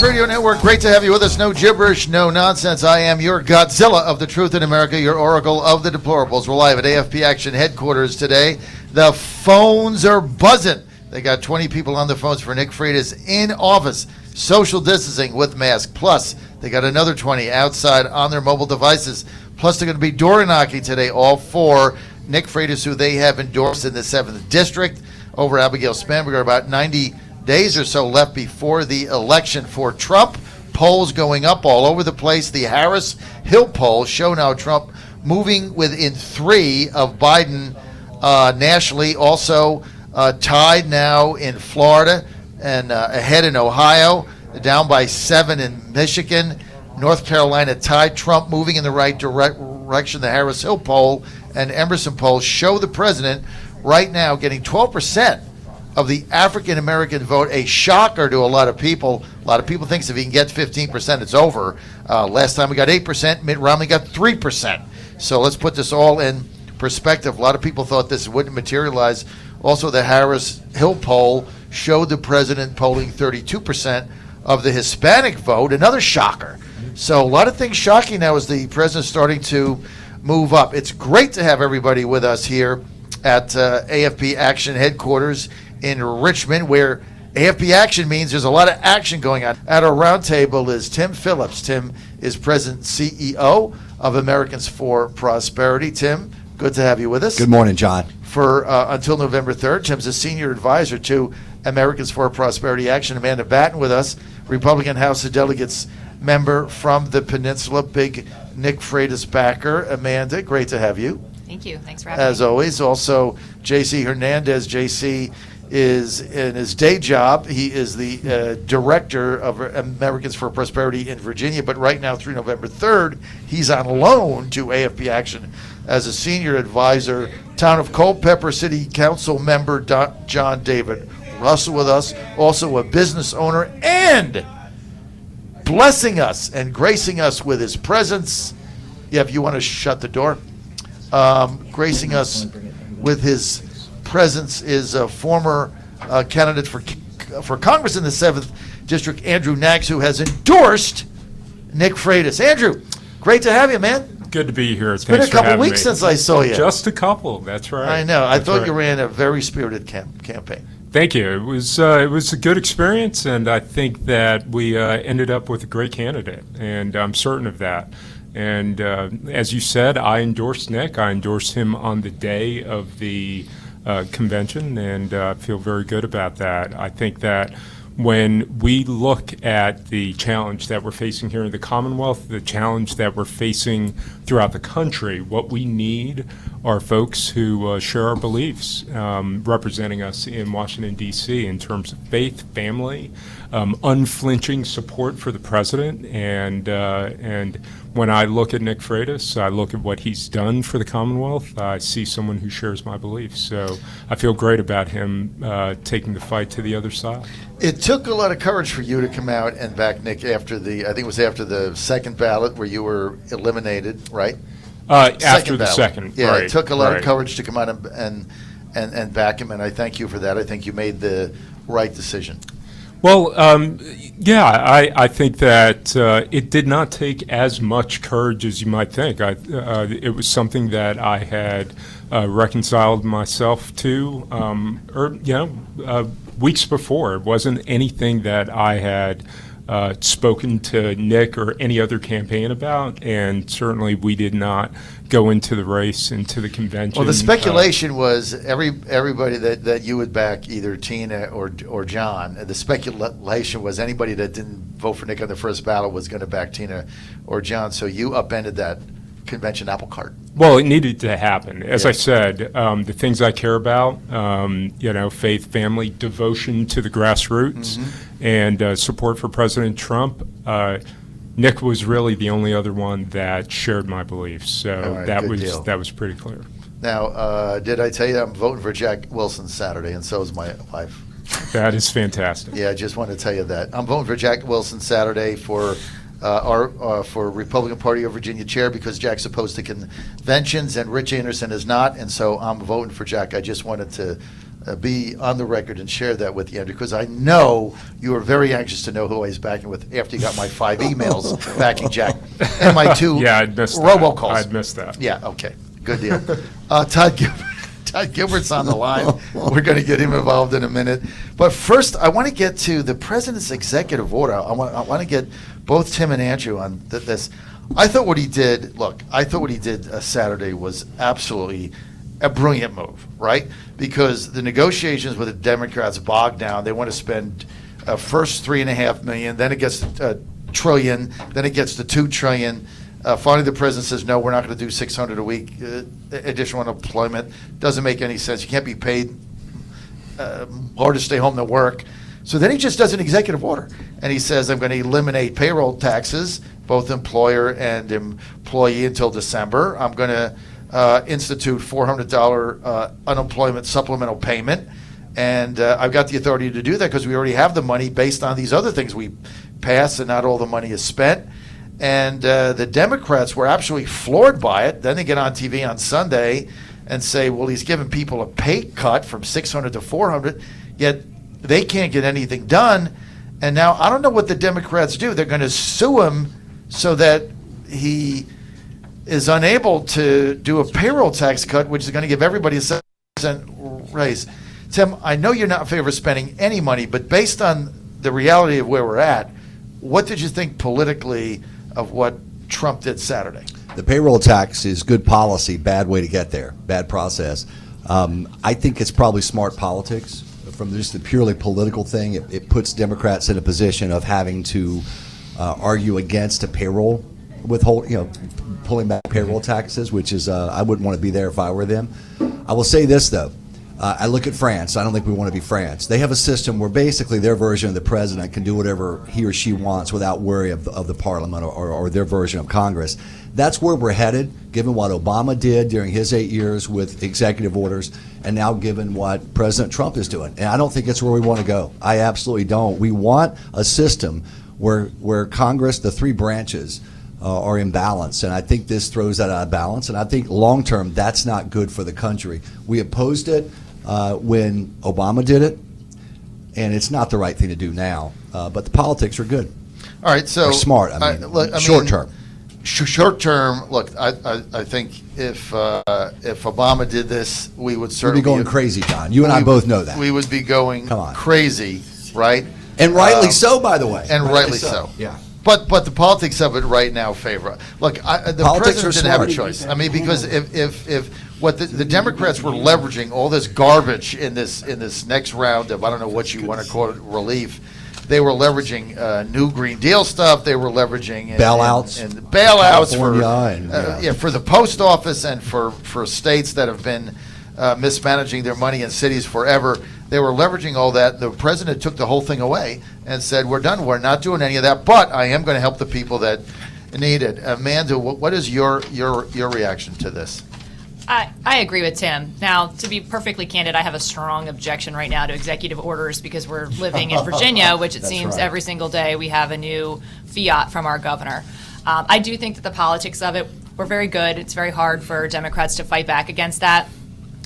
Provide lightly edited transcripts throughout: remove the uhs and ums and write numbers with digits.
Fredericks Radio Network. Great to have you with us. No gibberish, no nonsense. I am your Godzilla of the truth in America, your oracle of the deplorables. We're live at AFP Action headquarters today. The phones are buzzing. They got 20 people on the phones for Nick Freitas in office, social distancing with mask. Plus, they got another 20 outside on their mobile devices. Plus, they're going to be door knocking today, all for Nick Freitas, who they have endorsed in the 7th District over Abigail Spanberger. About 90 days or so left before the election for Trump. Polls going up all over the place. The Harris Hill polls show now Trump moving within 3 of Biden nationally. Also tied now in Florida and ahead in Ohio, down by 7 in Michigan. North Carolina tied. Trump moving in the right direction. The Harris Hill poll and Emerson poll show the president right now getting 12% of the African-American vote, a shocker to a lot of people. A lot of people think if he can get 15%, it's over. Last time we got 8%, Mitt Romney got 3%. So let's put this all in perspective. A lot of people thought this wouldn't materialize. Also, the Harris Hill poll showed the president polling 32% of the Hispanic vote, another shocker. So a lot of things shocking now as the president's starting to move up. It's great to have everybody with us here at AFP Action headquarters in Richmond, where AFP Action means there's a lot of action going on. At our roundtable is Tim Phillips. Tim is President CEO of Americans for Prosperity. Tim, good to have you with us. Good morning, John. For until November 3rd, Tim's a senior advisor to Americans for Prosperity Action. Amanda Batten with us, Republican House of Delegates member from the Peninsula, big Nick Freitas backer. Amanda, great to have you. Thank you. Thanks for having me. As always, also J.C. Hernandez. J.C. is in his day job. He is the director of Americans for Prosperity in Virginia, but right now through November 3rd, he's on loan to AFP Action as a senior advisor. Town of Culpeper City Council member John David Russell with us, also a business owner and blessing us and gracing us with his presence. Yeah, if you want to shut the door. Gracing us with his presence is a former candidate for Congress in the 7th District, Andrew Nags, who has endorsed Nick Freitas. Andrew, great to have you, man. Good to be here. It's been a couple weeks since I saw you. Just a couple, that's right. I know. I thought you ran a very spirited campaign. Thank you. It was a good experience, and I think that we ended up with a great candidate, and I'm certain of that. And as you said, I endorsed Nick. I endorsed him on the day of the convention, and feel very good about that. I think that when we look at the challenge that we're facing here in the Commonwealth, the challenge that we're facing throughout the country, what we need are folks who share our beliefs, representing us in Washington, D.C. in terms of faith, family, unflinching support for the president, and when I look at Nick Freitas, I look at what he's done for the Commonwealth. I see someone who shares my beliefs. So I feel great about him taking the fight to the other side. It took a lot of courage for you to come out and back Nick after I think it was after the second ballot where you were eliminated, right? After the second. Yeah, right, it took a lot of courage to come out and back him, and I thank you for that. I think you made the right decision. Well, I think that it did not take as much courage as you might think. It was something that I had reconciled myself to, weeks before. It wasn't anything that I had spoken to Nick or any other campaign about, and certainly we did not go into the race, into the convention. Well, the speculation was everybody that you would back either Tina or John. The speculation was anybody that didn't vote for Nick on the first ballot was going to back Tina or John, so you upended that convention apple cart. Well, it needed to happen. As I said, the things I care about, faith, family, devotion to the grassroots, and support for President Trump. Nick was really the only other one that shared my beliefs, so right, that was pretty clear. Now, did I tell you I'm voting for Jack Wilson Saturday, and so is my wife. That is fantastic. Yeah, I just want to tell you that. I'm voting for Jack Wilson Saturday for Republican Party of Virginia chair because Jack's opposed to conventions and Rich Anderson is not, and so I'm voting for Jack. I just wanted to be on the record and share that with you, Andrew, because I know you were very anxious to know who I was backing with after you got my 5 emails backing Jack and my 2 robocalls. I'd missed that. Yeah, okay, good deal. Todd Gilbert's on the line. We're going to get him involved in a minute. But first, I want to get to the president's executive order. I want to get both Tim and Andrew on this. I thought what he did Saturday was absolutely a brilliant move, right? Because the negotiations with the Democrats bogged down. They want to spend first $3.5 million, then it gets to $1 trillion, then it gets to $2 trillion. Finally, the president says, no, we're not going to do 600 a week additional unemployment. Doesn't make any sense. You can't be paid hard to stay home to work. So then he just does an executive order, and he says, I'm going to eliminate payroll taxes, both employer and employee, until December. I'm going to institute $400 unemployment supplemental payment, and I've got the authority to do that because we already have the money based on these other things we passed, and not all the money is spent. And the Democrats were absolutely floored by it. Then they get on TV on Sunday and say, well, he's giving people a pay cut from 600 to 400, yet they can't get anything done. And now I don't know what the Democrats do. They're going to sue him so that he is unable to do a payroll tax cut, which is going to give everybody a 7% raise. Tim, I know you're not in favor of spending any money, but based on the reality of where we're at, what did you think politically of what Trump did Saturday? The payroll tax is good policy, bad way to get there, bad process. I think it's probably smart politics. From just a purely political thing, it puts Democrats in a position of having to argue against a payroll pulling back payroll taxes, which is, I wouldn't want to be there if I were them. I will say this, though. I look at France. I don't think we want to be France. They have a system where basically their version of the president can do whatever he or she wants without worry of the parliament or their version of Congress. That's where we're headed, given what Obama did during his 8 years with executive orders, and now given what President Trump is doing. And I don't think it's where we want to go. I absolutely don't. We want a system where Congress, the 3 branches, are in balance, and I think this throws that out of balance, and I think long-term that's not good for the country. We opposed it when Obama did it, and it's not the right thing to do now, but the politics are good. All right, so... They're smart, short-term. Short-term, look, I think if Obama did this, we would certainly... We'd be going crazy, John. You and I both know that. We would be going crazy, right? And rightly so, by the way. And rightly so. Yeah. But the politics of it right now favor. Look, the president didn't have a choice. I mean, because if what the Democrats were leveraging all this garbage in this next round of, I don't know what you want to call it, relief, they were leveraging new Green Deal stuff. They were leveraging bailouts for the post office and for states that have been mismanaging their money in cities forever. They were leveraging all that. The president took the whole thing away and said, we're done. We're not doing any of that, but I am going to help the people that need it. Amanda, what is your reaction to this? I agree with Tim. Now, to be perfectly candid, I have a strong objection right now to executive orders because we're living in Virginia, which it seems every single day we have a new fiat from our governor. I do think that the politics of it were very good. It's very hard for Democrats to fight back against that.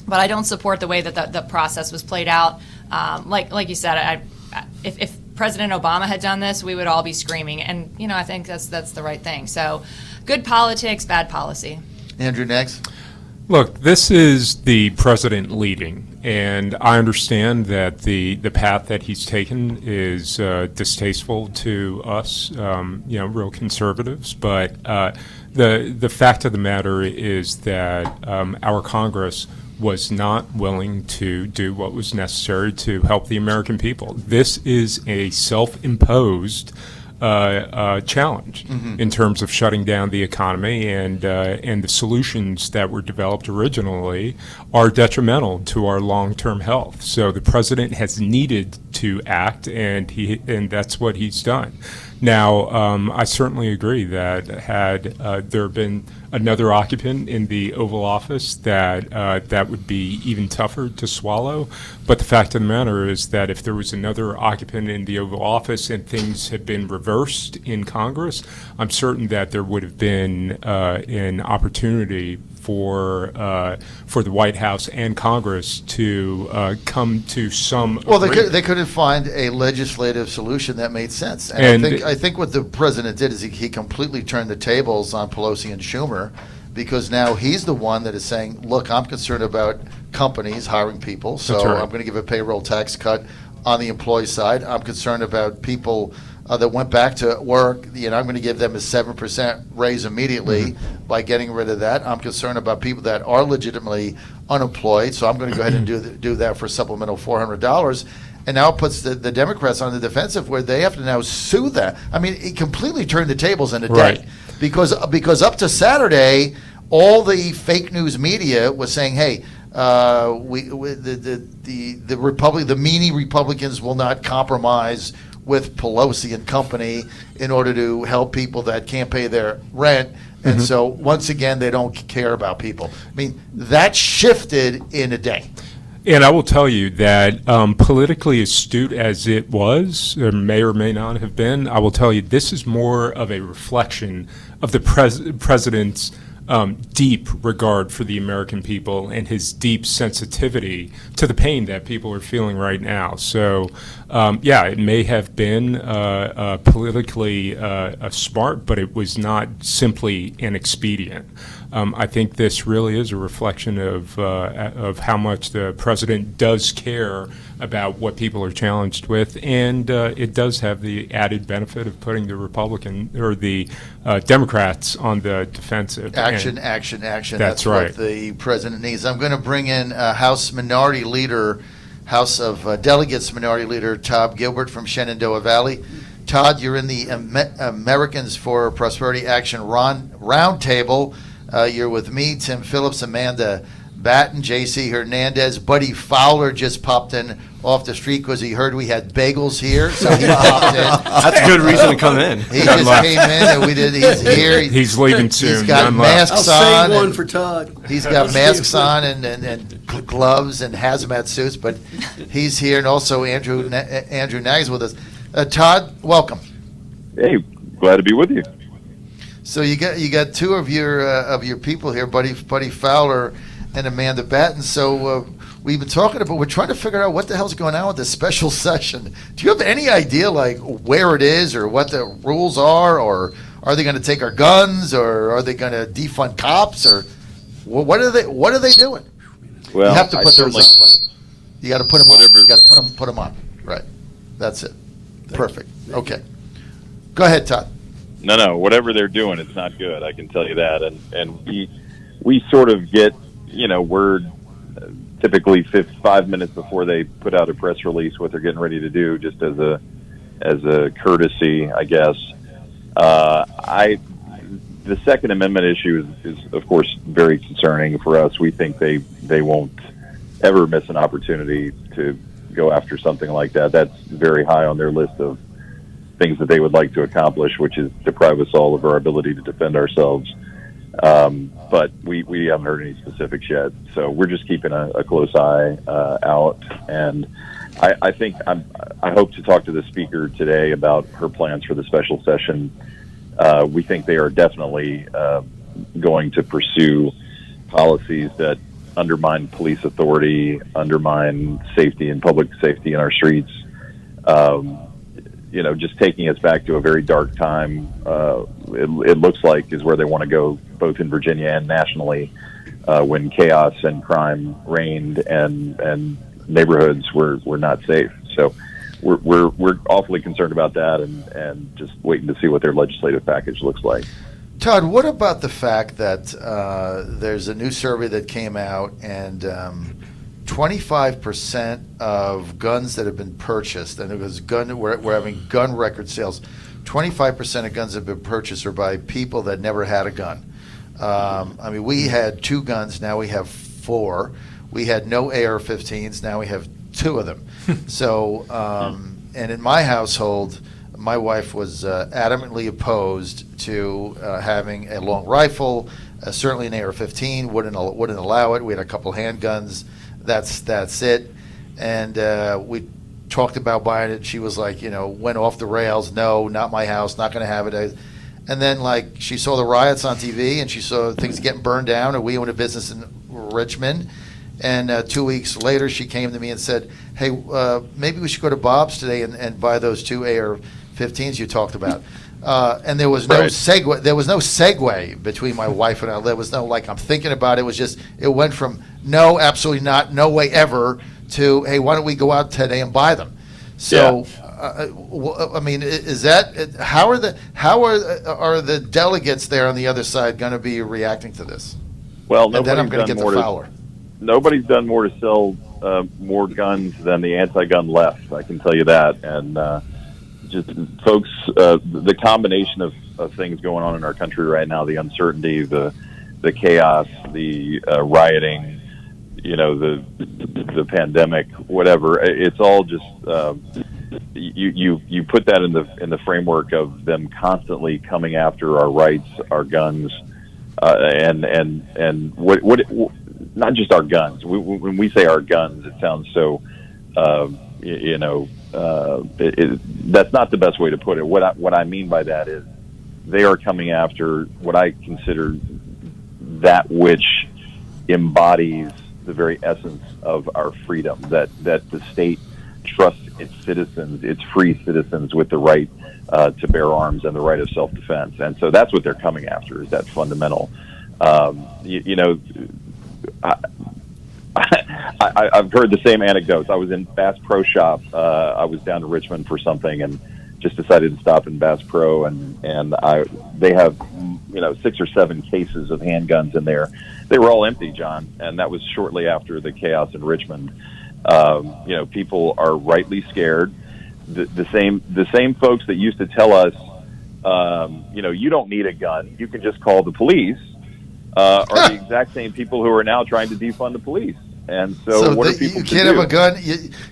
But I don't support the way that the process was played out. Like you said, if President Obama had done this, we would all be screaming. And, I think that's the right thing. So good politics, bad policy. Andrew, next. Look, this is the president leading, and I understand that the path that he's taken is distasteful to us, real conservatives. But the fact of the matter is that our Congress was not willing to do what was necessary to help the American people. This is a self-imposed challenge in terms of shutting down the economy, and the solutions that were developed originally are detrimental to our long-term health. So the president has needed to act, and that's what he's done. Now, I certainly agree that had there been another occupant in the Oval Office, that would be even tougher to swallow. But the fact of the matter is that if there was another occupant in the Oval Office and things had been reversed in Congress, I'm certain that there would have been an opportunity for the White House and Congress to come to some. Well, agreement. they couldn't find a legislative solution that made sense. And I think what the president did is he completely turned the tables on Pelosi and Schumer, because now he's the one that is saying, look, I'm concerned about companies hiring people, so That's right. I'm going to give a payroll tax cut on the employee side. I'm concerned about people that went back to work. I'm going to give them a 7% raise immediately by getting rid of that. I'm concerned about people that are legitimately unemployed, so I'm going to go ahead and do that for supplemental $400. And now it puts the Democrats on the defensive, where they have to now sue that. I mean, it completely turned the tables in a day. Right. Because up to Saturday, all the fake news media was saying, "Hey, the meanie Republicans will not compromise with Pelosi and company in order to help people that can't pay their rent." And so once again, they don't care about people. I mean, that shifted in a day. And I will tell you that politically astute as it was, or may not have been, I will tell you this is more of a reflection of the president's deep regard for the American people and his deep sensitivity to the pain that people are feeling right now. So, it may have been politically smart, but it was not simply an expedient. I think this really is a reflection of how much the president does care about what people are challenged with, and it does have the added benefit of putting the Republican or the Democrats on the defensive. Action. That's right. What the president needs. I'm going to bring in House of Delegates Minority Leader Todd Gilbert from Shenandoah Valley. Todd, you're in the Americans for Prosperity Action Roundtable. You're with me, Tim Phillips, Amanda Batten, J.C. Hernandez. Buddy Fowler just popped in off the street because he heard we had bagels here, so he popped in. That's a good reason to come in. He just came in, and he's here. He's leaving soon. He's got masks I'll on. save one for Todd. He's got masks on and gloves and hazmat suits, but he's here, and also Andrew Nag's with us. Todd, welcome. Hey, glad to be with you. So you got two of your people here, Buddy Fowler and Amanda Batten. So we've been talking about. We're trying to figure out what the hell's going on with this special session. Do you have any idea, like, where it is, or what the rules are, or are they going to take our guns, or are they going to defund cops, or what are they doing? Well, you have to put those certainly- on, buddy. You got to put them on. Whatever- You got to put them on. Right. That's it. Perfect. Okay. Go ahead, Todd. No, whatever they're doing, it's not good. I can tell you that. And we sort of get, word typically 5 minutes before they put out a press release what they're getting ready to do, just as a courtesy, I guess. The Second Amendment issue is of course very concerning for us. We think they won't ever miss an opportunity to go after something like that. That's very high on their list of things that they would like to accomplish, which is deprive us all of our ability to defend ourselves. But we haven't heard any specifics yet, so we're just keeping a close eye out. And I think I hope to talk to the speaker today about her plans for the special session. We think they are definitely going to pursue policies that undermine police authority, undermine safety and public safety in our streets. Just taking us back to a very dark time, it looks like is where they want to go, both in Virginia and nationally, when chaos and crime reigned and neighborhoods were not safe. So we're awfully concerned about that, and just waiting to see what their legislative package looks like. Todd, what about the fact that there's a new survey that came out, and 25% of guns that have been purchased, and it was we're having gun record sales, 25% of guns that have been purchased are by people that never had a gun. We had 2 guns, now we have 4. We had no AR-15s, now we have 2 of them. So, and in my household, my wife was adamantly opposed to having a long rifle, certainly an AR-15, wouldn't allow it. We had a couple handguns. That's it. And we talked about buying it. She was like, went off the rails. No, not my house, not going to have it. And then, like, she saw the riots on TV, and she saw things getting burned down, and we own a business in Richmond. And 2 weeks later, she came to me and said, hey, maybe we should go to Bob's today and buy those 2 AR-15s you talked about. And there was no Right. segue. There was no segue between my wife and I. There was no, like, I'm thinking about it. It was just, it went from no, absolutely not, no way ever, to, hey, why don't we go out today and buy them? So, I mean, is that, how are the delegates there on the other side going to be reacting to this? Well, And then I'm going nobody's to done get more to to Fowler. nobody's done more to sell more guns than the anti-gun left. I can tell you that. And just folks, the combination of things going on in our country right now, the uncertainty, the chaos, the rioting, the pandemic, whatever. It's all just you put that in the framework of them constantly coming after our rights, our guns, and what not just our guns. When we say our guns, it sounds so that's not the best way to put it. What I mean by that is they are coming after what I consider that which embodies the very essence of our freedom, that the state trusts its citizens, its free citizens, with the right to bear arms and the right of self-defense. And so that's what they're coming after, is that fundamental. I've heard the same anecdotes. I was in Bass Pro Shop. I was down to Richmond for something and just decided to stop in Bass Pro, and they have 6 or 7 cases of handguns in there. They were all empty, John, and that was shortly after the chaos in Richmond. People are rightly scared. The same folks that used to tell us, you don't need a gun, you can just call the police, are the exact same people who are now trying to defund the police. And so what are people you can't have a gun.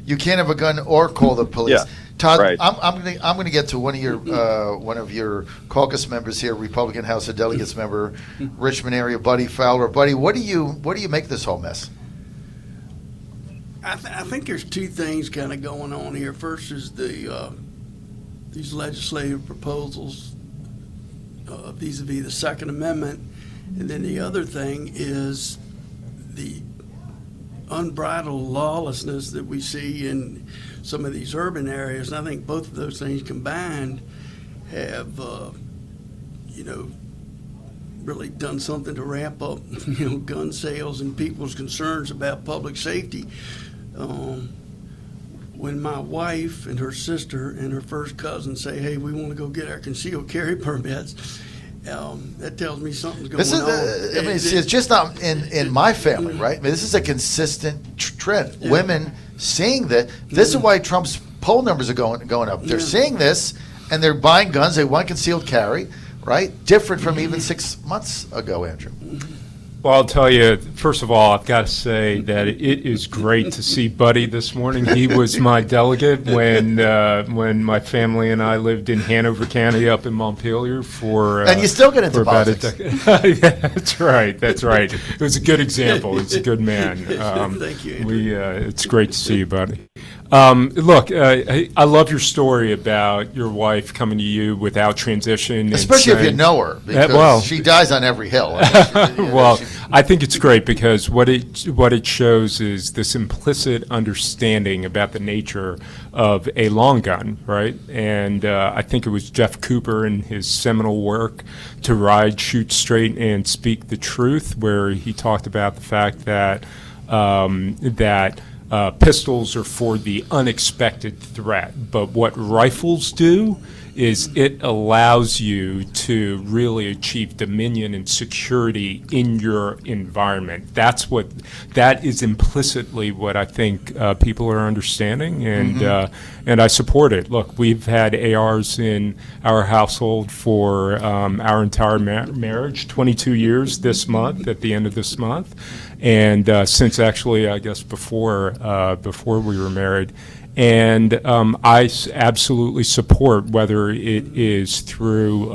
You can't have a gun or call the police. Yeah, Todd, right. I'm going to get to one of your caucus members here, Republican House of Delegates member, Richmond area, Buddy Fowler. Buddy, what do you make of this whole mess? I think there's 2 things kind of going on here. First is these legislative proposals vis-a-vis the Second Amendment, and then the other thing is the unbridled lawlessness that we see in some of these urban areas. And I think both of those things combined have, really done something to ramp up, gun sales and people's concerns about public safety. When my wife and her sister and her first cousin say, hey, we want to go get our concealed carry permits, that tells me something's going on. It's just not in my family, right? I mean, this is a consistent trend. Yeah. Women seeing that. This is why Trump's poll numbers are going up. They're seeing this, and they're buying guns. They want concealed carry, right? Different from even 6 months ago, Andrew. Well, I'll tell you, first of all, I've got to say that it is great to see Buddy this morning. He was my delegate when my family and I lived in Hanover County up in Montpelier for And you still get into about a politics. decade. That's right. It was a good example. He's a good man. Thank you, Andrew. It's great to see you, Buddy. Look, I love your story about your wife coming to you without transition. and Especially if you saying- know her, because she dies on every hill. Well, I think it's great because what it shows is this implicit understanding about the nature of a long gun, right? And I think it was Jeff Cooper in his seminal work, To Ride, Shoot Straight, and Speak the Truth, where he talked about the fact that pistols are for the unexpected threat, but what rifles do is it allows you to really achieve dominion and security in your environment. That is implicitly what I think people are understanding, and I support it. Look, we've had ARs in our household for our entire marriage, 22 years this month, at the end of this month, and since actually, I guess, before we were married. And I absolutely support, whether it is through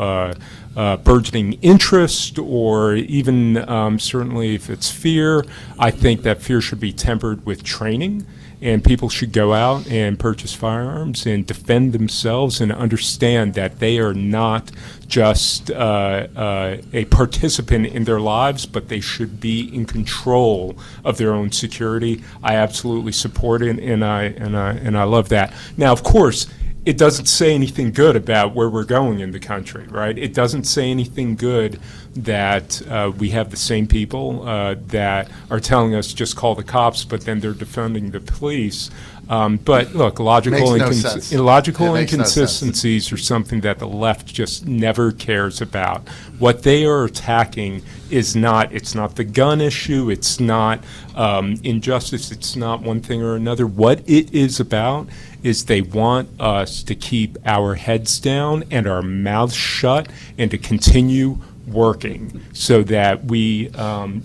burgeoning interest or even certainly if it's fear. I think that fear should be tempered with training. And people should go out and purchase firearms and defend themselves and understand that they are not just a participant in their lives, but they should be in control of their own security. I absolutely support it, and I love that. Now, of course, it doesn't say anything good about where we're going in the country, right? It doesn't say anything good that we have the same people that are telling us just call the cops, but then they're defunding the police. But look, logical inconsistencies are something that the left just never cares about. What they are attacking is it's not the gun issue, it's not injustice, it's not one thing or another. What it is about is they want us to keep our heads down and our mouths shut and to continue working so that we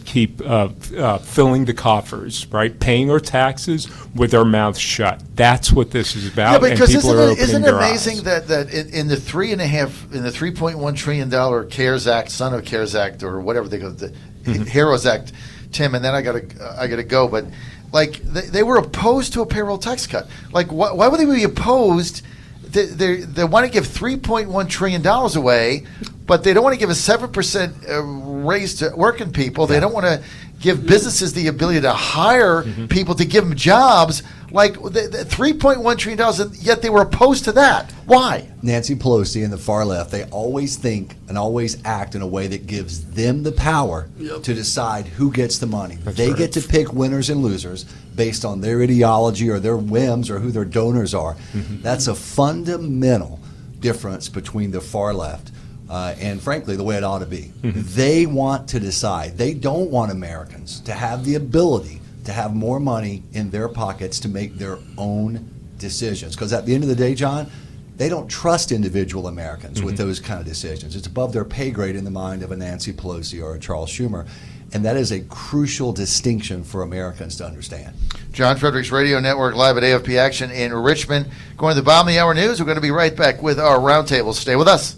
keep filling the coffers, right? Paying our taxes with our mouths shut. That's what this is about. Yeah, because and people isn't it amazing eyes. that in the $3.1 trillion CARES Act, Son of CARES Act, or whatever they go, the HEROES Act, Tim, and then I gotta go, but like they were opposed to a payroll tax cut. Like why would they be opposed? They want to give $3.1 trillion away, but they don't want to give a 7% raise to working people. They don't want to give businesses the ability to hire people to give them jobs. Like the $3.1 trillion, yet they were opposed to that. Why? Nancy Pelosi and the far left, they always think and always act in a way that gives them the power to decide who gets the money. They get to pick winners and losers based on their ideology or their whims or who their donors are. That's a fundamental difference between the far left and, frankly, the way it ought to be. They want to decide. They don't want Americans to have the ability to have more money in their pockets to make their own decisions. Because at the end of the day, John, they don't trust individual Americans with those kind of decisions. It's above their pay grade in the mind of a Nancy Pelosi or a Charles Schumer. And that is a crucial distinction for Americans to understand. John Fredericks Radio Network live at AFP Action in Richmond. Going to the bottom of the hour news. We're going to be right back with our roundtable. Stay with us.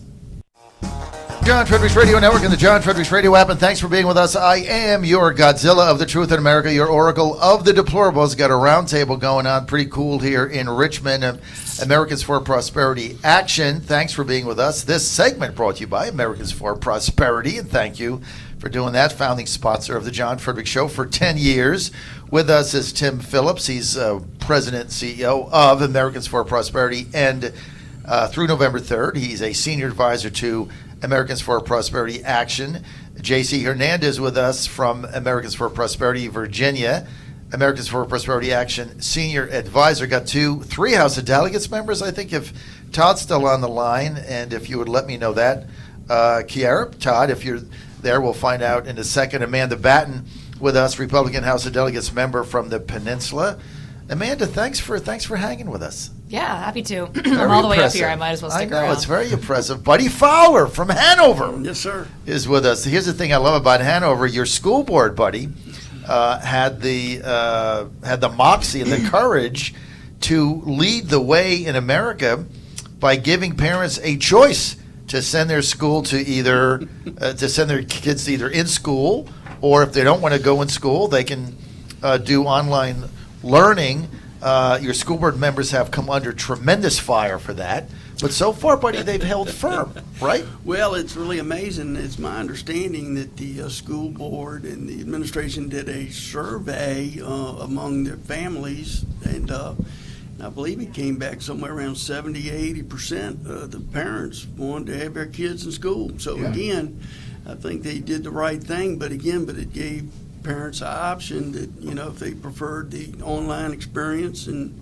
John Fredericks Radio Network and the John Fredericks Radio app, and thanks for being with us. I am your Godzilla of the truth in America, your oracle of the deplorables. Got a roundtable going on, pretty cool here in Richmond. Americans for Prosperity Action. Thanks for being with us. This segment brought to you by Americans for Prosperity, and thank you for doing that. Founding sponsor of the John Fredericks Show for 10 years. With us is Tim Phillips. He's president and CEO of Americans for Prosperity, and through November 3rd, he's a senior advisor to Americans for Prosperity Action. J.C. Hernandez with us from Americans for Prosperity, Virginia. Americans for Prosperity Action senior advisor. Got 3 House of Delegates members, I think, if Todd's still on the line, and if you would let me know that. Kiara, Todd, if you're there, we'll find out in a second. Amanda Batten with us, Republican House of Delegates member from the Peninsula. Amanda, thanks for hanging with us. Yeah, happy to. I'm all the way up here. I might as well stick around. I know, it's very impressive. Buddy Fowler from Hanover. Yes, sir. Is with us. Here's the thing I love about Hanover. Your school board, buddy, had the moxie and the courage to lead the way in America by giving parents a choice to send their school to either to send their kids to either in school, or if they don't want to go in school, they can do online learning. Your school board members have come under tremendous fire for that. But so far, buddy, they've held firm, right? Well, it's really amazing. It's my understanding that the school board and the administration did a survey among their families, and I believe it came back somewhere around 70-80% of the parents wanted to have their kids in school. So again, I think they did the right thing, but it gave parents an option that, if they preferred the online experience and,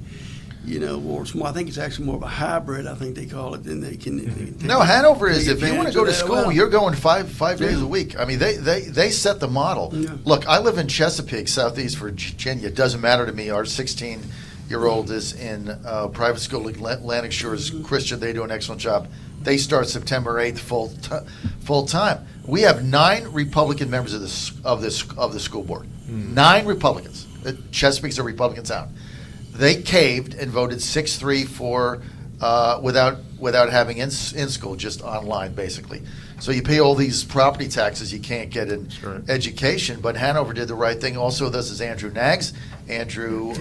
or I think it's actually more of a hybrid, I think they call it, then they can. No, Hanover is, if you want to go to school, you're going five days a week. I mean, they set the model. Yeah. Look, I live in Chesapeake, Southeast Virginia. It doesn't matter to me. Our 16-year-old is in private school at Atlantic Shores Christian. They do an excellent job. They start September 8th full time. We have 9 Republican members of the school board. 9 Republicans. Chesapeake's a Republican town. They caved and voted 6-3 for without having in school, just online basically. So you pay all these property taxes you can't get in education. But Hanover did the right thing. Also, this is Andrew Nags. Andrew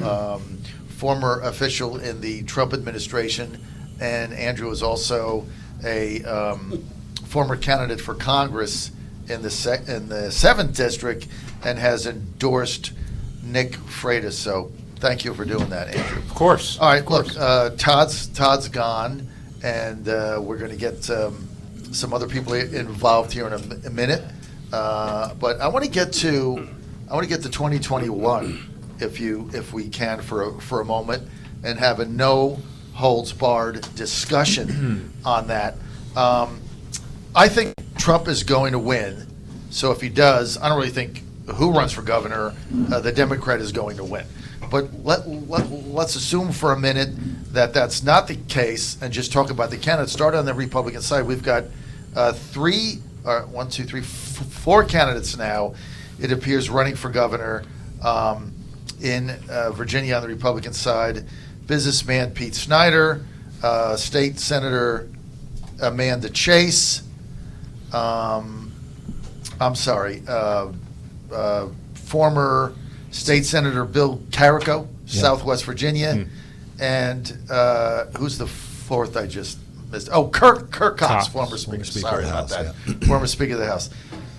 former official in the Trump administration, and Andrew is also a former candidate for Congress in the 7th District and has endorsed Nick Freitas. So thank you for doing that, Andrew. Of course. All right, look, Todd's gone, and we're going to get some other people involved here in a minute. But I want to get to 2021, if we can, for a moment, and have a no holds barred discussion on that. I think Trump is going to win. So if he does, I don't really think who runs for governor, the Democrat is going to win. But let's assume for a minute that that's not the case and just talk about the candidates. Start on the Republican side. We've got 4 candidates now, it appears, running for governor in Virginia on the Republican side. Businessman Pete Snyder, State Senator Amanda Chase, former State Senator Bill Carrico, Southwest Virginia, and who's the fourth I just missed? Oh, Kirk Cox, former Speaker. Sorry about that. Former Speaker of the House.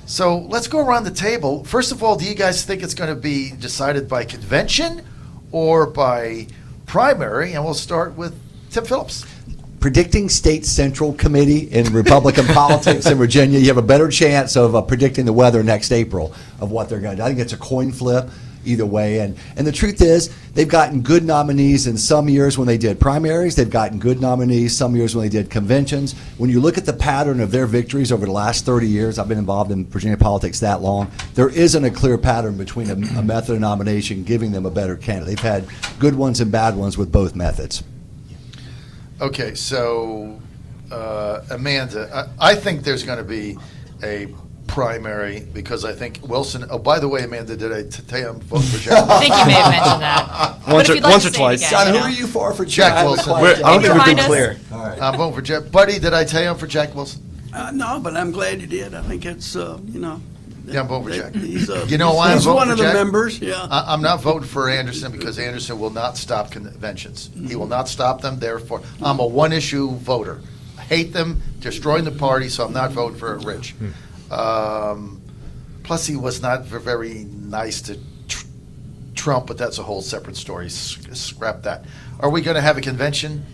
So let's go around the table. First of all, do you guys think it's going to be decided by convention or by primary? And we'll start with Tim Phillips. Predicting state central committee in Republican politics in Virginia, you have a better chance of predicting the weather next April of what they're going to do. I think it's a coin flip either way. And the truth is, they've gotten good nominees in some years when they did primaries. They've gotten good nominees some years when they did conventions. When you look at the pattern of their victories over the last 30 years, I've been involved in Virginia politics that long, there isn't a clear pattern between a method of nomination giving them a better candidate. They've had good ones and bad ones with both methods. Okay, so Amanda, I think there's going to be a primary because I think Wilson. Oh, by the way, Amanda, did I tell you I'm voting for Jack? I think you may have mentioned that. Once or like twice. John, who are you for Jack Wilson? I don't think we've been clear. All right. I'm voting for Jack. Buddy, did I tell you I'm for Jack Wilson? No, but I'm glad you did. I think it's, Yeah, I'm voting for Jack. He's, You know why I'm he's voting one for of the Jack? members, yeah. I'm not voting for Anderson because Anderson will not stop conventions. He will not stop them. Therefore, I'm a one-issue voter. I hate them, destroying the party, so I'm not voting for Rich. Plus, he was not very nice to Trump, but that's a whole separate story. Scrap that. Are we going to have a convention?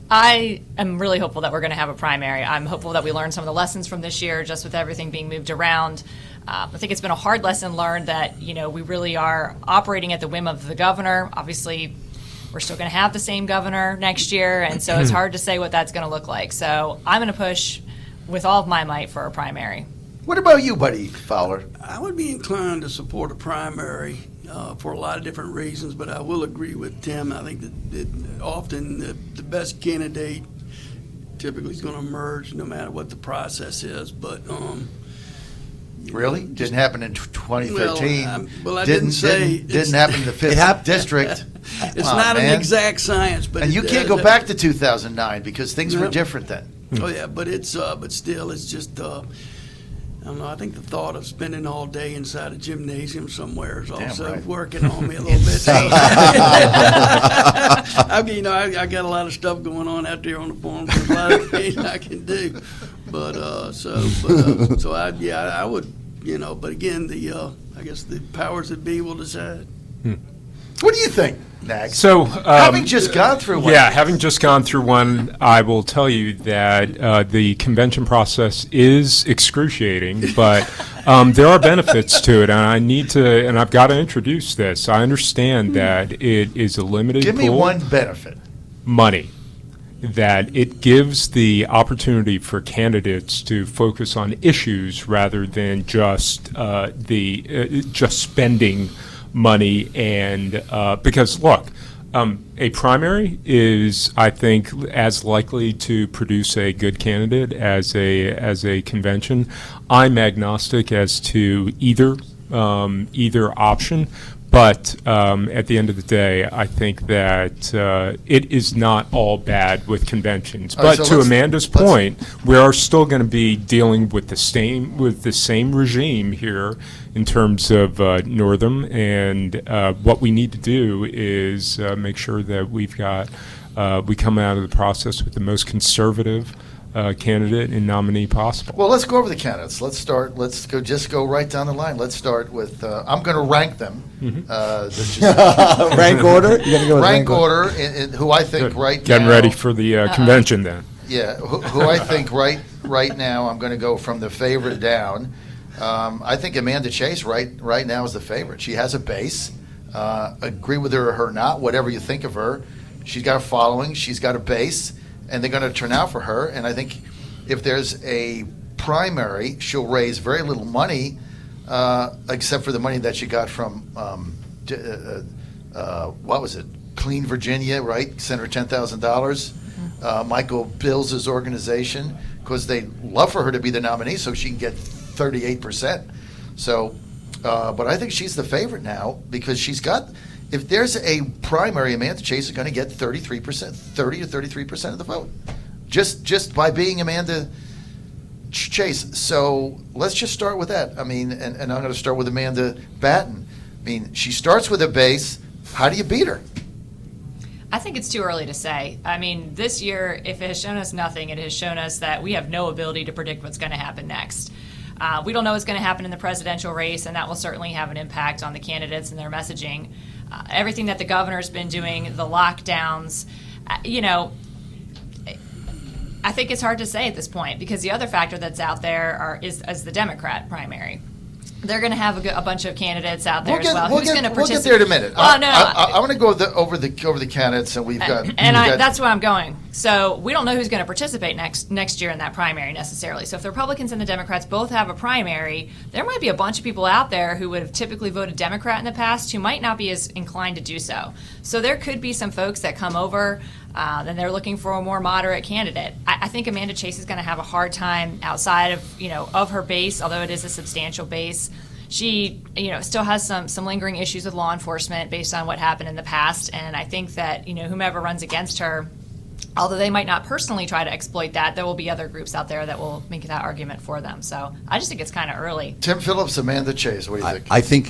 I am really hopeful that we're going to have a primary. I'm hopeful that we learn some of the lessons from this year, just with everything being moved around. I think it's been a hard lesson learned that, we really are operating at the whim of the governor. Obviously, we're still going to have the same governor next year, and so it's hard to say what that's going to look like. So I'm going to push with all of my might for a primary. What about you, Buddy Fowler? I would be inclined to support a primary for a lot of different reasons, but I will agree with Tim. I think that often the best candidate typically is going to emerge no matter what the process is. But Really? Didn't happen in 2013. Well, I didn't say didn't happen in the 5th district. It's not an exact science, but and you can't go back to 2009 because things were different then. Oh yeah, but still, it's just. I don't know. I think the thought of spending all day inside a gymnasium somewhere is also working on me a little bit. I mean, I got a lot of stuff going on out there on the farm. There's a lot of things I can do, but I would, But again, I guess the powers that be will decide. What do you think, Nag? So, having just gone through one. Yeah, having just gone through one, I will tell you that the convention process is excruciating, but there are benefits to it, and I've got to introduce this. I understand that it is a limited Give me pool. one benefit. Money. That it gives the opportunity for candidates to focus on issues rather than just just spending money, and because look, a primary is, I think, as likely to produce a good candidate as a convention. I'm agnostic as to either option, But at the end of the day, I think that it is not all bad with conventions. All right, But so to Amanda's let's- point, we are still going to be dealing with the same regime here in terms of Northam, and what we need to do is make sure that we come out of the process with the most conservative candidate and nominee possible. Well, let's go over the candidates. Let's go right down the line. Let's start with, I'm going to rank them. This just- Rank order? You're gonna go with rank order, in who I think Good. right now. Getting ready for the convention then. Yeah, who I think right now, I'm going to go from the favorite down. I think Amanda Chase right now is the favorite. She has a base. Agree with her or not, whatever you think of her. She's got a following. She's got a base, and they're going to turn out for her. And I think if there's a primary, she'll raise very little money, except for the money that she got from what was it? Clean Virginia, right? Sent her $10,000. Michael Bills' organization, because they love for her to be the nominee, so she can get 38%. So, but I think she's the favorite now because she's got. If there's a primary, Amanda Chase is going to get 33%, 30 to 33% of the vote, just by being Amanda Chase. So let's just start with that. I mean, and I'm going to start with Amanda Batten. I mean, she starts with a base. How do you beat her? I think it's too early to say. I mean, this year, if it has shown us nothing, it has shown us that we have no ability to predict what's going to happen next. We don't know what's going to happen in the presidential race, and that will certainly have an impact on the candidates and their messaging. Everything that the governor's been doing, the lockdowns, I think it's hard to say at this point because the other factor that's out there is the Democrat primary. They're going to have a bunch of candidates out there as well. Who's going to participate? We'll get there in a minute. Oh, no. I want to go over the candidates, and we've got. That's where I'm going. So we don't know who's going to participate next year in that primary necessarily. So if the Republicans and the Democrats both have a primary, there might be a bunch of people out there who would have typically voted Democrat in the past who might not be as inclined to do so. So there could be some folks that come over. Then they're looking for a more moderate candidate. I think Amanda Chase is going to have a hard time outside of her base, although it is a substantial base. She, still has some lingering issues with law enforcement based on what happened in the past, and I think that whomever runs against her, although they might not personally try to exploit that, there will be other groups out there that will make that argument for them. So I just think it's kind of early. Tim Phillips, Amanda Chase, what do you think? I think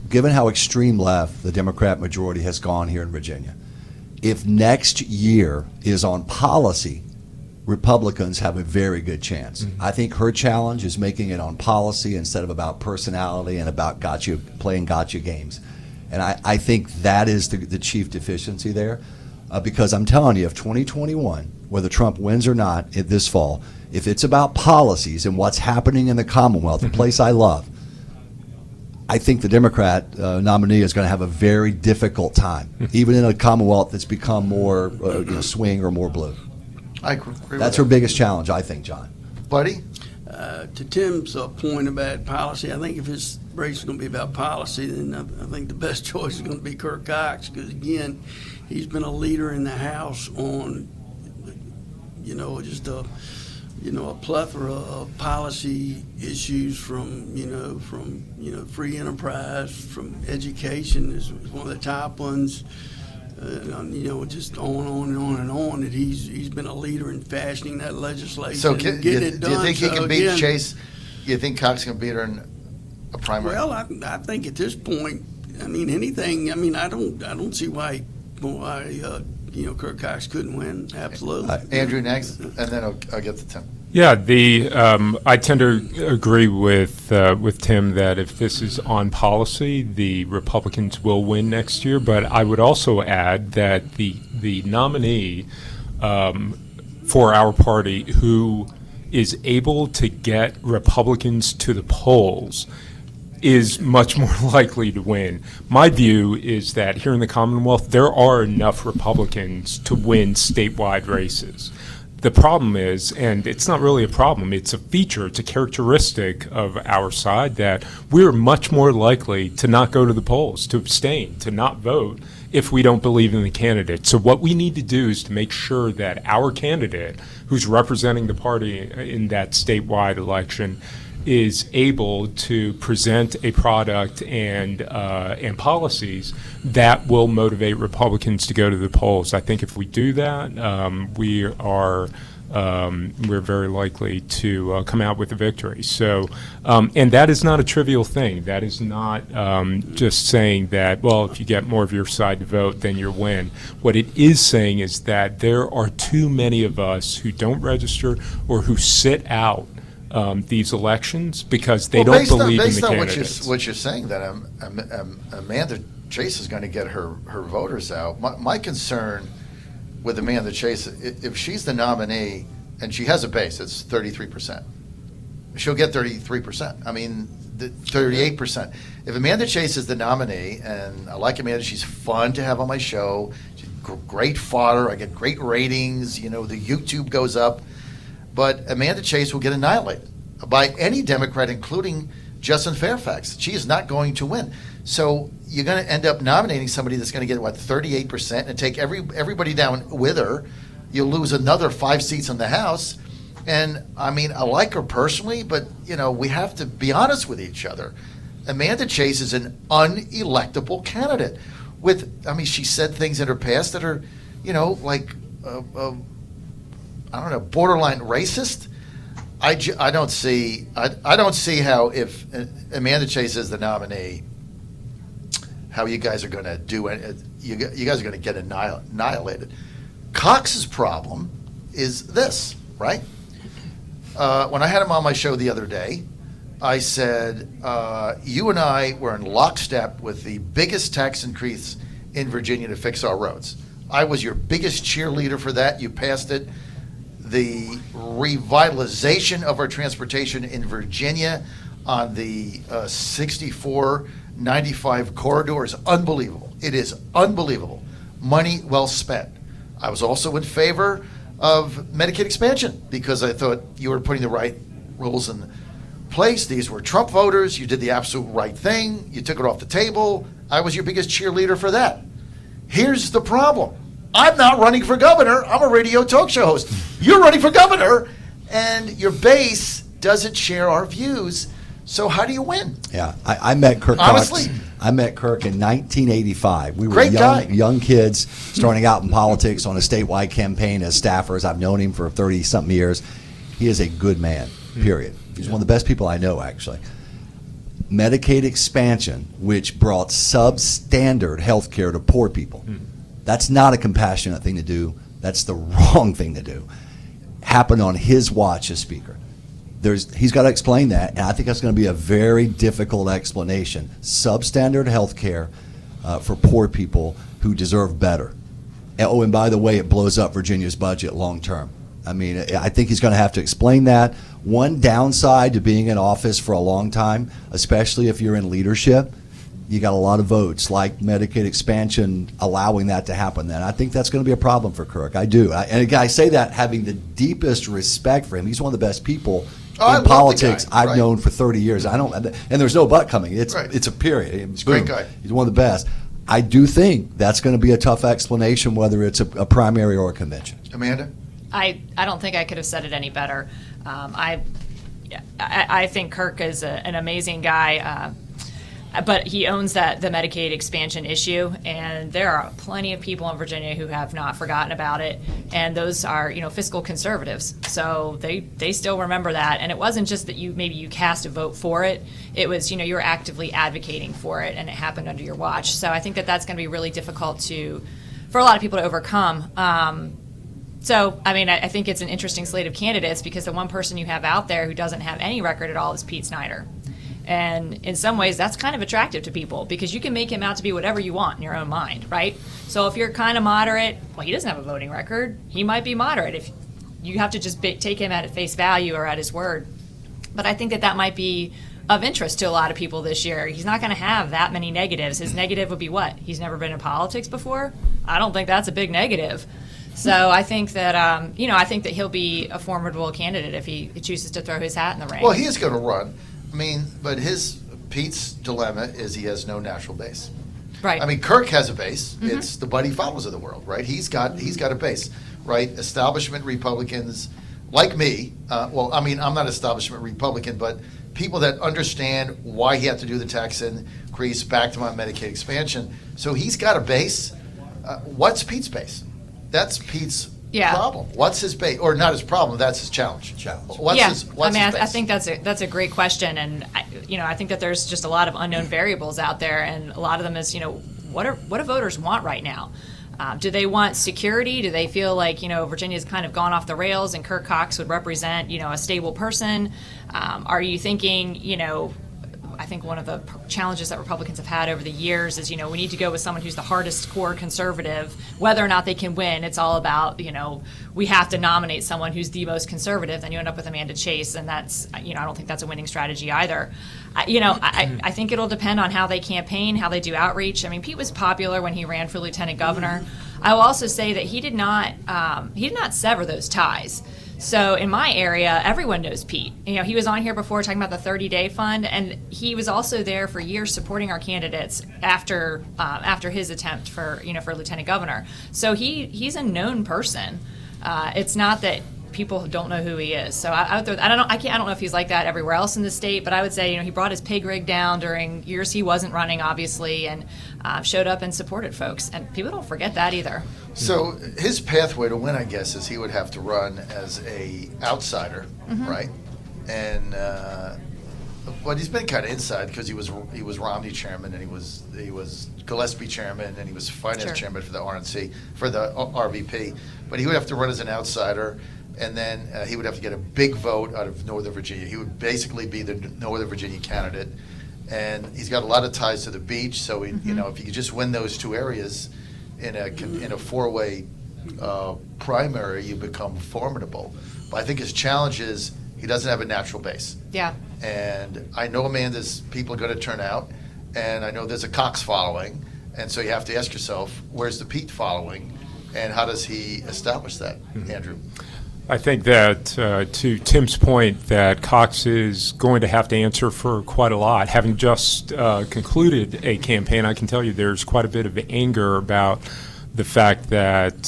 given how extreme left the Democrat majority has gone here in Virginia, if next year is on policy, Republicans have a very good chance. Mm-hmm. I think her challenge is making it on policy instead of about personality and about playing gotcha games. And I think that is the chief deficiency there. Because I'm telling you, if 2021, whether Trump wins or not this fall, if it's about policies and what's happening in the Commonwealth, the place I love, I think the Democrat nominee is going to have a very difficult time, even in a Commonwealth that's become more swing or more blue. I agree with That's that. her biggest challenge, I think, John. Buddy? To Tim's point about policy, I think if his race is going to be about policy, then I think the best choice is going to be Kirk Cox because, again, he's been a leader in the House on, just a plethora of policy issues from free enterprise, from education is one of the top ones. Just on and on and on. That he's been a leader in fashioning that legislation. So and getting it done. do you think he can beat again, Chase? You think Cox can beat her in a primary? Well, I think at this point, anything. I don't see why Kirk Cox couldn't win. Absolutely. Andrew next, and then I'll get to Tim. Yeah, I tend to agree with Tim that if this is on policy, the Republicans will win next year. But I would also add that the nominee for our party who is able to get Republicans to the polls is much more likely to win. My view is that here in the Commonwealth, there are enough Republicans to win statewide races. The problem is, and it's not really a problem, it's a feature, it's a characteristic of our side that we're much more likely to not go to the polls, to abstain, to not vote if we don't believe in the candidate. So what we need to do is to make sure that our candidate, who's representing the party in that statewide election, is able to present a product and policies that will motivate Republicans to go to the polls. I think if we do that, we're very likely to come out with a victory. So, and that is not a trivial thing. That is not just saying that, well, if you get more of your side to vote, then you win. What it is saying is that there are too many of us who don't register or who sit out these elections because they don't believe in the candidates. Based on what you're saying, that Amanda Chase is going to get her voters out. My concern with Amanda Chase, if she's the nominee and she has a base, it's 33%. She'll get 33%. I mean, 38%. If Amanda Chase is the nominee, and I like Amanda, she's fun to have on my show. She's great fodder. I get great ratings. The YouTube goes up. But Amanda Chase will get annihilated by any Democrat, including Justin Fairfax. She is not going to win. So you're going to end up nominating somebody that's going to get, 38% and take everybody down with her. You'll lose another 5 seats in the House. And, I mean, I like her personally, but, we have to be honest with each other. Amanda Chase is an unelectable candidate. She said things in her past that are, borderline racist. I don't see how, if Amanda Chase is the nominee, how you guys are going to do it. You guys are going to get annihilated. Cox's problem is this, right? When I had him on my show the other day, I said, you and I were in lockstep with the biggest tax increase in Virginia to fix our roads. I was your biggest cheerleader for that. You passed it. The revitalization of our transportation in Virginia on the 64-95 corridor is unbelievable. It is unbelievable. Money well spent. I was also in favor of Medicaid expansion because I thought you were putting the right rules in place. These were Trump voters. You did the absolute right thing. You took it off the table. I was your biggest cheerleader for that. Here's the problem. I'm not running for governor. I'm a radio talk show host. You're running for governor, and your base doesn't share our views. So how do you win? Yeah, I met Kirk Honestly? Cox. I met Kirk in 1985. We were Great guy. young kids starting out in politics on a statewide campaign as staffers. I've known him for 30-something years. He is a good man, period. He's one of the best people I know, actually. Medicaid expansion, which brought substandard health care to poor people. That's not a compassionate thing to do. That's the wrong thing to do. Happened on his watch as Speaker. He's got to explain that, and I think that's going to be a very difficult explanation. Substandard health care for poor people who deserve better. Oh, and by the way, it blows up Virginia's budget long term. I mean, I think he's going to have to explain that. One downside to being in office for a long time, especially if you're in leadership, you got a lot of votes, like Medicaid expansion allowing that to happen then. I think that's going to be a problem for Kirk. I do. And again, I say that having the deepest respect for him. He's one of the best people in politics I've known for 30 years. And there's no but coming. It's a period. He's a great guy. He's one of the best. I do think that's going to be a tough explanation, whether it's a primary or a convention. Amanda? I don't think I could have said it any better. I think Kirk is an amazing guy. But he owns the Medicaid expansion issue, and there are plenty of people in Virginia who have not forgotten about it, and those are, fiscal conservatives. So they still remember that, and it wasn't just that you cast a vote for it. It was, you were actively advocating for it, and it happened under your watch. So I think that's going to be really difficult for a lot of people to overcome. So, I think it's an interesting slate of candidates because the one person you have out there who doesn't have any record at all is Pete Snyder. And in some ways, that's kind of attractive to people because you can make him out to be whatever you want in your own mind, right? So if you're kind of moderate, well, he doesn't have a voting record. He might be moderate. If you have to just take him at face value or at his word. But I think that might be of interest to a lot of people this year. He's not going to have that many negatives. His negative would be what? He's never been in politics before? I don't think that's a big negative. So I think that I think that he'll be a formidable candidate if he chooses to throw his hat in the ring. Well, he is going to run. But Pete's dilemma is he has no natural base. Right. Kirk has a base. Mm-hmm. It's the Buddy Follows of the world, right? He's got a base, right? Establishment Republicans like me. I'm not establishment Republican, but people that understand why he had to do the tax increase, back to my Medicaid expansion. So he's got a base. What's Pete's base? That's Pete's problem. What's his base? Or not his problem, that's his challenge. What's his base? I think that's a great question. And, I think that there's just a lot of unknown variables out there. And a lot of them is, what do voters want right now? Do they want security? Do they feel like, Virginia's kind of gone off the rails and Kirk Cox would represent, a stable person? Are you thinking, I think one of the challenges that Republicans have had over the years is, we need to go with someone who's the hardest core conservative. Whether or not they can win, it's all about, we have to nominate someone who's the most conservative. Then you end up with Amanda Chase, and that's, I don't think that's a winning strategy either. I think it'll depend on how they campaign, how they do outreach. I mean, Pete was popular when he ran for lieutenant governor. I will also say that he did not sever those ties. So in my area, everyone knows Pete. He was on here before talking about the 30-day fund, and he was also there for years supporting our candidates after his attempt for lieutenant governor. So he's a known person. It's not that people don't know who he is. So I don't know if he's like that everywhere else in the state, but I would say he brought his pig rig down during years he wasn't running, obviously, and showed up and supported folks. And people don't forget that either. So his pathway to win, I guess, is he would have to run as a outsider, right? And but he's been kind of inside because he was Romney chairman, and he was Gillespie chairman, and he was finance chairman for the RNC for the RVP. But he would have to run as an outsider. And then he would have to get a big vote out of Northern Virginia. He would basically be the Northern Virginia candidate. And he's got a lot of ties to the beach. So, if you could just win those two areas in a four-way primary, you become formidable. But I think his challenge is he doesn't have a natural base. Yeah. And I know Amanda's people are going to turn out. And I know there's a Cox following. And so you have to ask yourself, where's the Pete following? And how does he establish that, Andrew? I think that, to Tim's point, that Cox is going to have to answer for quite a lot. Having just concluded a campaign, I can tell you there's quite a bit of anger about the fact that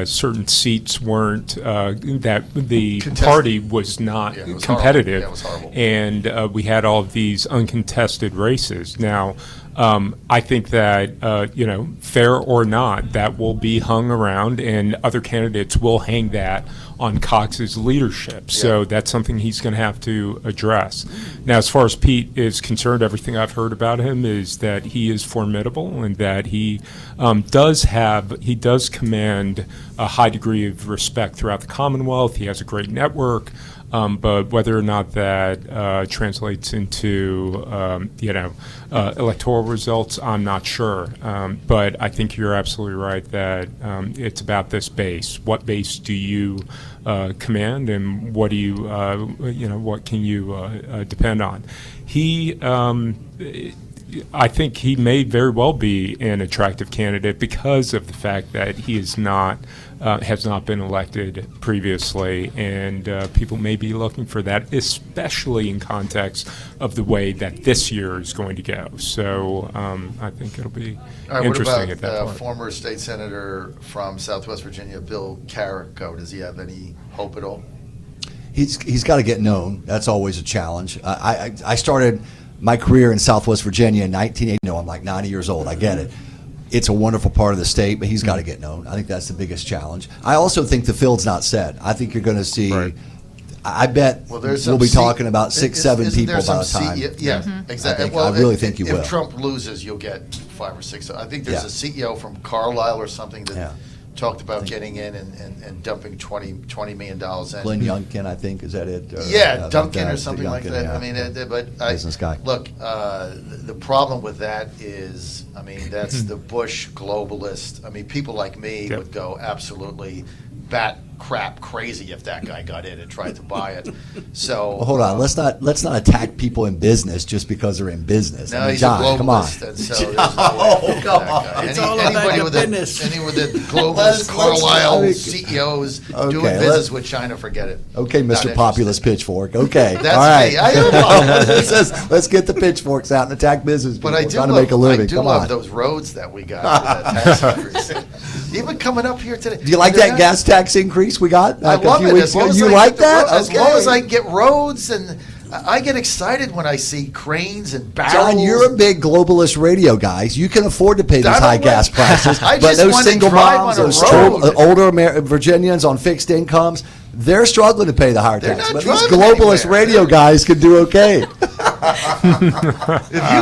certain seats weren't, that the party was not competitive. It was horrible. And we had all of these uncontested races. Now, I think that, fair or not, that will be hung around, and other candidates will hang that on Cox's leadership. So that's something he's going to have to address. Now, as far as Pete is concerned, everything I've heard about him is that he is formidable and that he does command a high degree of respect throughout the Commonwealth. He has a great network. But whether or not that translates into, electoral results, I'm not sure. But I think you're absolutely right that it's about this base. What base do you command, and what do you, what can you depend on? I think he may very well be an attractive candidate because of the fact that he is not has not been elected previously, and people may be looking for that, especially in context of the way that this year is going to go. So I think it'll be interesting at that point. What about former state senator from Southwest Virginia, Bill Carrico? Does he have any hope at all? He's got to get known. That's always a challenge. I started my career in Southwest Virginia in 1980. No, I'm like 90 years old. I get it. It's a wonderful part of the state, but he's got to get known. I think that's the biggest challenge. I also think the field's not set. I think you're going to see. Right. I bet we'll be talking about 6-7 people by the time. Exactly. I really think you will. If Trump loses, you'll get 5 or 6. I think there's a CEO from Carlisle or something that talked about getting in and dumping $20 million in. Glenn Youngkin, I think, is that it? Duncan or something like that. I mean, business guy. Look, the problem with that is, that's the Bush globalist. People like me would go absolutely bat crap crazy if that guy got in and tried to buy it. So well, hold on, let's not attack people in business just because they're in business. No, he's John, a globalist, come on. And so come on. It's all about the business. Any with the globalist Carlisle CEOs doing business with China, forget it. Okay, Mr. Populist Pitchfork. Okay, that's all right. me. I am a populist. Let's get the pitchforks out and attack business. But I do trying to make a living. I do love those roads that we got. With that tax increase. Even coming up here today. Do you like that gas tax increase we got? I love it. You like that? As long as I get roads and I get excited when I see cranes and barrels. John, you're a big globalist radio guy. You can afford to pay these high gas prices. I But just those wanna single drive moms, on a those road. older Virginians on fixed incomes, they're struggling to pay the higher They're tax. not But these driving globalist anywhere. radio guys can do okay. If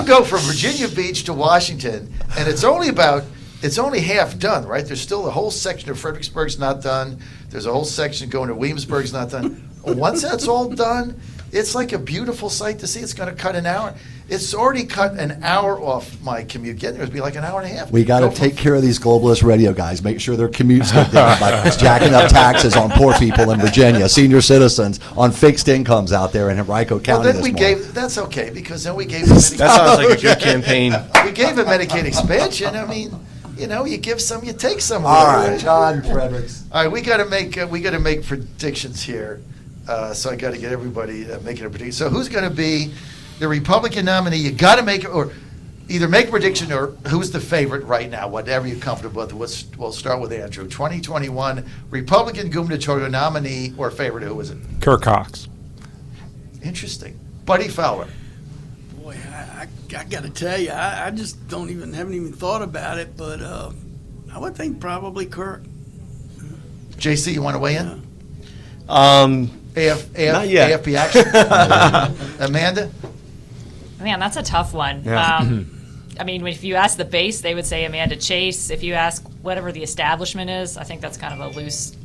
you go from Virginia Beach to Washington, and it's only half done, right? There's still a whole section of Fredericksburg's not done. There's a whole section going to Williamsburg's not done. Once that's all done, it's like a beautiful sight to see. It's going to cut an hour. It's already cut an hour off my commute. Getting there would be like an hour and a half. We got to take care of these globalist radio guys. Make sure their commutes get down by jacking up taxes on poor people in Virginia, senior citizens on fixed incomes out there in Henrico County. Well, then this we morning. that's okay, because then we gave them That sounds like a good campaign. we gave a Medicaid expansion. I mean, you give some, you take some. All right, John Fredericks. All right, we got to make predictions here. So I got to get everybody making a prediction. So who's going to be the Republican nominee? You got to make or either make a prediction or who's the favorite right now. Whatever you're comfortable with. We'll start with Andrew. 2021 Republican gubernatorial nominee or favorite. Who is it? Kirk Cox. Interesting. Buddy Fowler. Boy, I got to tell you, I just haven't even thought about it, but I would think probably Kirk. JC, you want to weigh in? Not yet. AFP action. Amanda? Man, that's a tough one. Yeah. I mean, if you ask the base, they would say Amanda Chase. If you ask whatever the establishment is, I think that's kind of a loose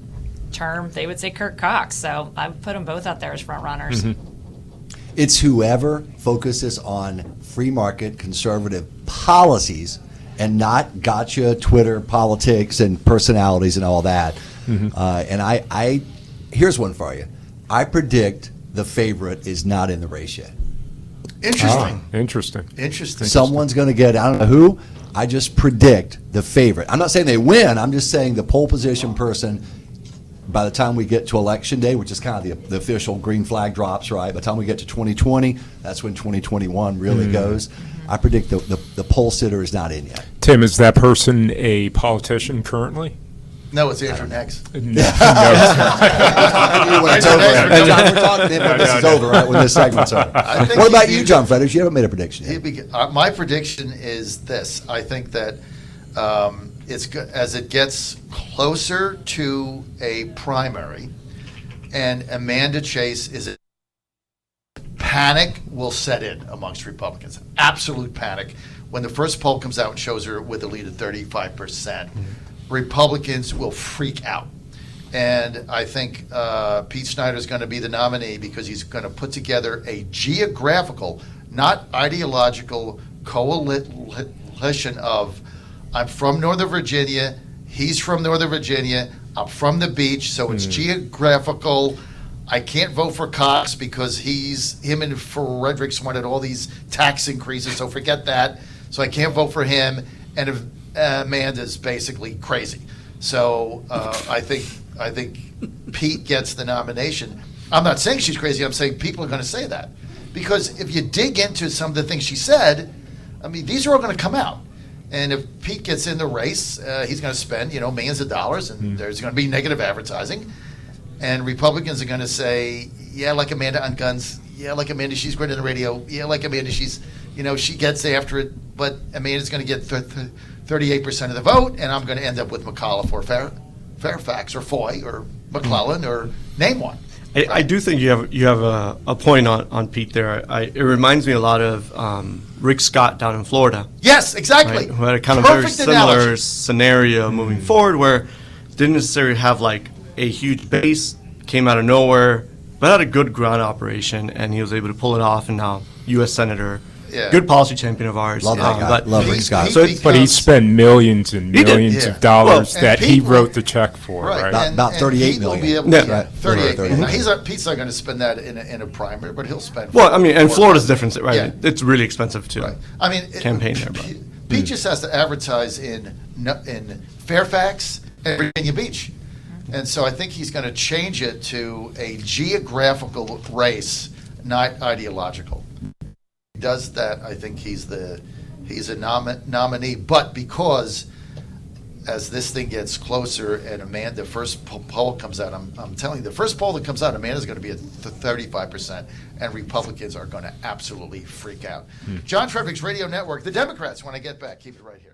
term. They would say Kirk Cox. So I would put them both out there as front runners. It's whoever focuses on free market conservative policies and not gotcha Twitter politics and personalities and all that. And I here's one for you. I predict the favorite is not in the race yet. Interesting. Interesting. Someone's going to get, I don't know who, I just predict the favorite. I'm not saying they win, I'm just saying the pole position person, by the time we get to Election Day, which is kind of the official green flag drops, right? By the time we get to 2020, that's when 2021 really goes. I predict the poll sitter is not in yet. Tim, is that person a politician currently? No, it's Andrew next. When it's over. And John, we're talking to him when this is over, right? When this segment's over. think What about he'd you, be- John Fredericks? You haven't made a prediction yet. My prediction is this. I think that as it gets closer to a primary, and Amanda Chase is panic will set in amongst Republicans. Absolute panic. When the first poll comes out and shows her with a lead of 35%, Republicans will freak out. And I think Pete Snyder is going to be the nominee because he's going to put together a geographical, not ideological coalition of I'm from Northern Virginia, he's from Northern Virginia, I'm from the beach, so it's geographical. I can't vote for Cox because him and Fredericks wanted all these tax increases, so forget that. So I can't vote for him. And if Amanda's basically crazy. So I think Pete gets the nomination. I'm not saying she's crazy. I'm saying people are going to say that. Because if you dig into some of the things she said, I mean, these are all going to come out. And if Pete gets in the race, he's going to spend, millions of dollars, and there's going to be negative advertising. And Republicans are going to say, yeah, like Amanda on guns. Yeah, like Amanda, she's great on the radio. Yeah, like Amanda, she's, she gets after it. But Amanda's going to get 38% of the vote, and I'm going to end up with McAuliffe or Fairfax or Foy or McClellan or name one. I do think you have a point on Pete there. It reminds me a lot of Rick Scott down in Florida. Yes, exactly. Right, who had a kind of Perfect very similar analogy. scenario moving forward, where didn't necessarily have like a huge base, came out of nowhere, but had a good ground operation, and he was able to pull it off, and now U.S. Senator. Yeah. Good policy champion of ours. Love that guy. But Love Rick Scott. So But he spent millions and He did, millions yeah. of dollars Well, that and he people- wrote the check for, right? About and 38 he will million. be able Yeah. to, Right. 38 million. Now, 38. Pete's not going to spend that in a primary, but he'll spend. well, I mean, and $4 Florida's different, right? Yeah. It's really expensive too. Right. I mean, Campaign there, but- Pete just has to advertise in Fairfax and Virginia Beach, and so I think he's going to change it to a geographical race, not ideological. He does that, I think he's a nominee, but because as this thing gets closer and Amanda, the first poll comes out, I'm telling you, the first poll that comes out, Amanda's going to be at 35%, and Republicans are going to absolutely freak out. John Fredericks Radio Network, the Democrats, when I get back. Keep it right here.